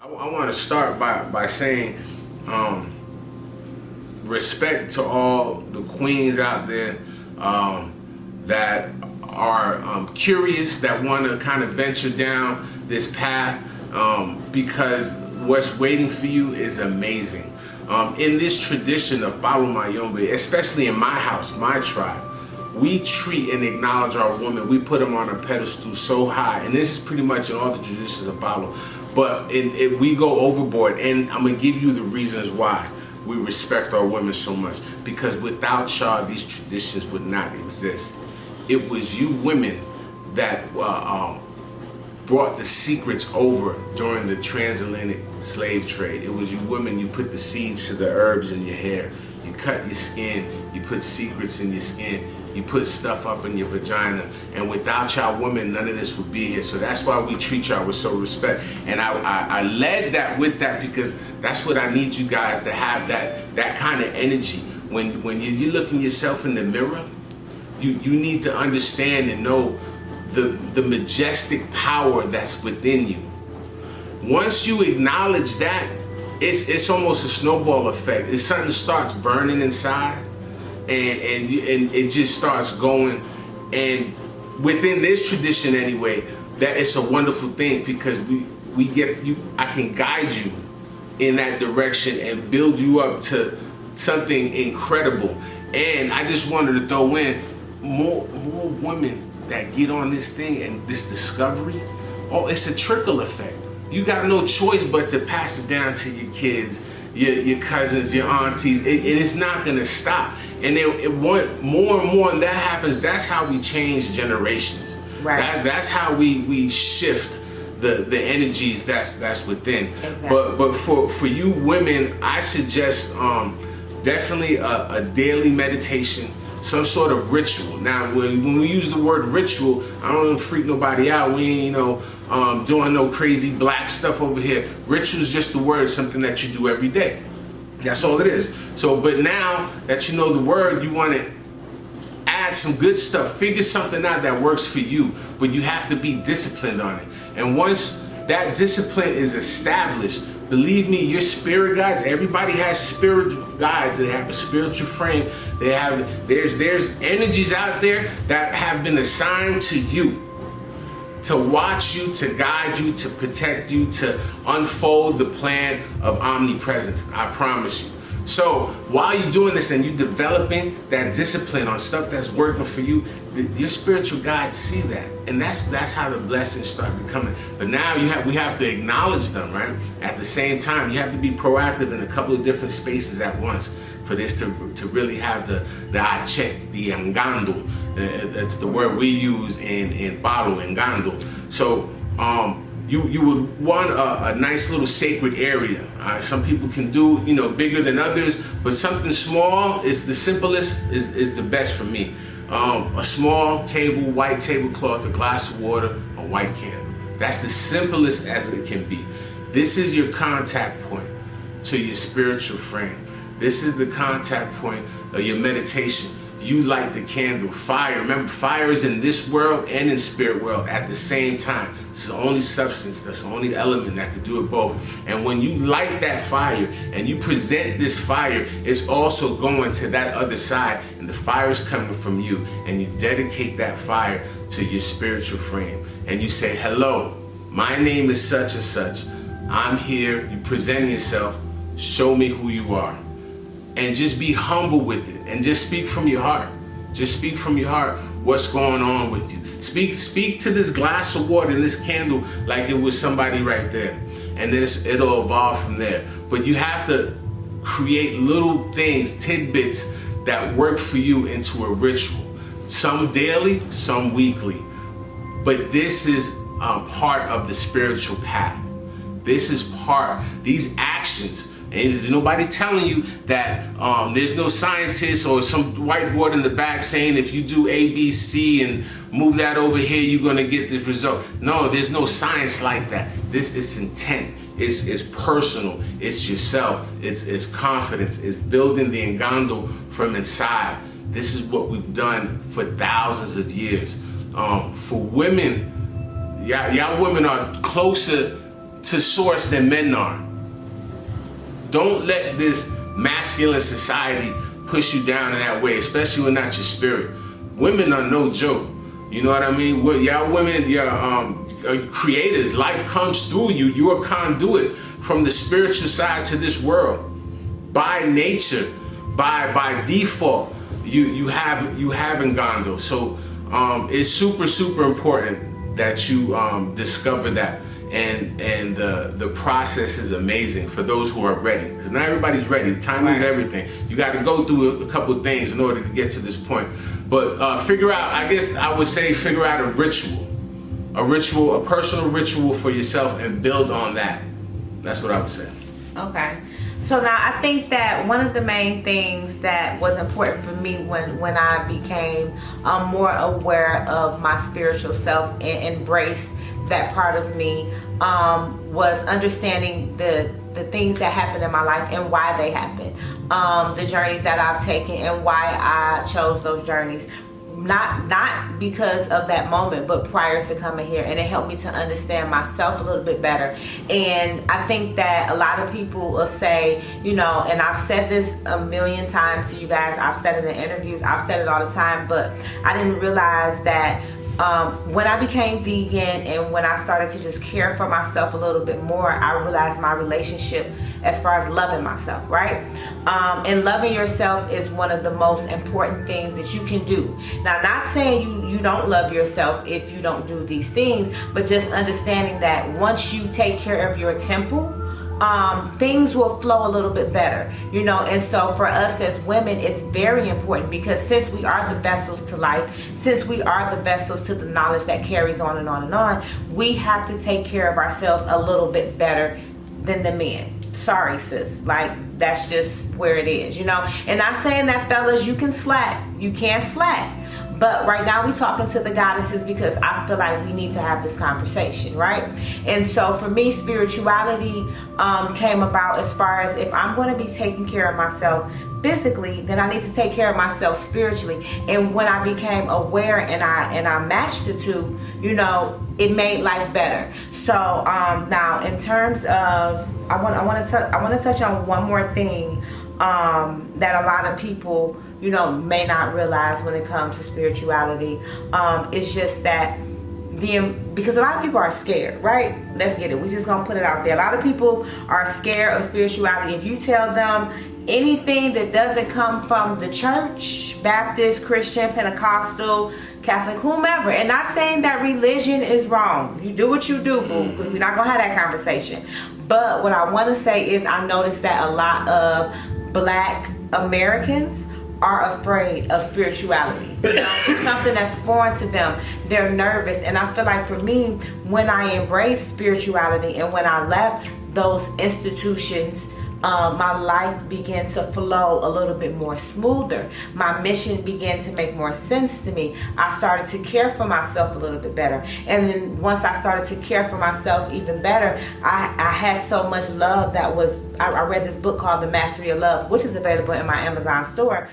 I want to start by saying respect to all the queens out there that are curious, that want to kind of venture down this path because what's waiting for you is amazing. In this tradition of Palo Mayombe, especially in my house, my tribe, we treat and acknowledge our women. We put them on a pedestal so high, and this is pretty much in all the traditions of Palo. But we go overboard, and I'm gonna give you the reasons why we respect our women so much. Because without y'all, these traditions would not exist. It was you women that brought the secrets over during the transatlantic slave trade. It was you women, you put the seeds to the herbs in your hair. You cut your skin, you put secrets in your skin, you put stuff up in your vagina. And without y'all women, none of this would be here. So that's why we treat y'all with so respect. And I led that with that because that's what I need you guys to have, that kind of energy. When you're looking yourself in the mirror, you need to understand and know the majestic power that's within you. Once you acknowledge that, it's almost a snowball effect. It's something starts burning inside, and it just starts going. And within this tradition, anyway, that it's a wonderful thing because we get you. I can guide you in that direction and build you up to something incredible. And I just wanted to throw in more women that get on this thing and this discovery. Oh, it's a trickle effect. You got no choice but to pass it down to your kids, your cousins, your aunties. It is not gonna stop. And then more and more, and that happens, that's how we change generations. Right. That's how we shift the energies that's within. Exactly. But for you women, I suggest definitely a daily meditation, some sort of ritual. Now, when we use the word ritual, I don't want to freak nobody out. We ain't, doing no crazy black stuff over here. Ritual is just the word, something that you do every day. That's all it is. So, but now that you know the word, you want to add some good stuff. Figure something out that works for you, but you have to be disciplined on it. And once that discipline is established, believe me, your spirit guides, everybody has spiritual guides. They have a spiritual frame. There's energies out there that have been assigned to you to watch you, to guide you, to protect you, to unfold the plan of omnipresence. I promise you. So while you're doing this and you're developing that discipline on stuff that's working for you, your spiritual guides see that, and that's how the blessings start becoming. But now we have to acknowledge them, right? At the same time, you have to be proactive in a couple of different spaces at once for this to really have the ache, the engando. That's the word we use in Palo, engando. So you would want a nice little sacred area. Some people can do bigger than others, but something small is the simplest, is the best for me. A small table, white tablecloth, a glass of water, a white candle. That's the simplest as it can be. This is your contact point to your spiritual frame. This is the contact point of your meditation. You light the candle, fire. Remember, fire is in this world and in spirit world at the same time. It's the only substance, that's the only element that can do it both. And when you light that fire and you present this fire, it's also going to that other side, and the fire is coming from you. And you dedicate that fire to your spiritual frame. And you say, hello, my name is such and such. I'm here. You present yourself. Show me who you are. And just be humble with it, and just speak from your heart. Just speak from your heart what's going on with you. Speak to this glass of water and this candle like it was somebody right there. And then it'll evolve from there. But you have to create little things, tidbits that work for you into a ritual. Some daily, some weekly. But this is part of the spiritual path. This is these actions. And there's nobody telling you that there's no scientist or some whiteboard in the back saying if you do A, B, C and move that over here, you're gonna get this result. No, there's no science like that. It's intent. It's personal. It's yourself. It's confidence. It's building the engando from inside. This is what we've done for thousands of years. For women, y'all women are closer to source than men are. Don't let this masculine society push you down in that way, especially when not your spirit. Women are no joke. You know what I mean? Y'all women, you're creators. Life comes through you. You're a conduit from the spiritual side to this world. By nature, by default, you have Ngando. So it's super important that you discover that. And the process is amazing for those who are ready, because not everybody's ready. Timing is everything. You got to go through a couple of things in order to get to this point. But figure out, I guess I would say, figure out a personal ritual for yourself, and build on that. That's what I would say. Okay. So now I think that one of the main things that was important for me when I became more aware of my spiritual self and embrace that part of me was understanding the things that happened in my life and why they happened, the journeys that I've taken and why I chose those journeys. Not because of that moment, but prior to coming here, and it helped me to understand myself a little bit better. And I think that a lot of people will say, you know, and I've said this a million times to you guys, I've said it in interviews, I've said it all the time, but I didn't realize that when I became vegan and when I started to just care for myself a little bit more, I realized my relationship as far as loving myself, right? And loving yourself is one of the most important things that you can do. Now, not saying you don't love yourself if you don't do these things, but just understanding that once you take care of your temple, things will flow a little bit better, you know. And so for us as women, it's very important, because since we are the vessels to life, since we are the vessels to the knowledge that carries on and on and on, we have to take care of ourselves a little bit better than the men. Sorry, sis, like that's just where it is, you know. And not saying that, fellas, you can slack, you can't slack. But right now we talking to the goddesses, because I feel like we need to have this conversation, right? And so for me, spirituality came about as far as, if I'm going to be taking care of myself physically, then I need to take care of myself spiritually. And when I became aware and I matched the two, you know, it made life better. So now in terms of, I want to touch on one more thing that a lot of people, you know, may not realize when it comes to spirituality. It's just that because a lot of people are scared, right? Let's get it. We just gonna put it out there. A lot of people are scared of spirituality. If you tell them anything that doesn't come from the church, Baptist, Christian, Pentecostal, Catholic, whomever, and not saying that religion is wrong. You do what you do, boo, because we're not gonna have that conversation. But what I want to say is, I noticed that a lot of Black Americans are afraid of spirituality. You know, it's something that's foreign to them. They're nervous. And I feel like for me, when I embraced spirituality and when I left those institutions, my life began to flow a little bit more smoother. My mission began to make more sense to me. I started to care for myself a little bit better. And then once I started to care for myself even better, I had so much love that was, I read this book called The Mastery of Love, which is available in my Amazon store.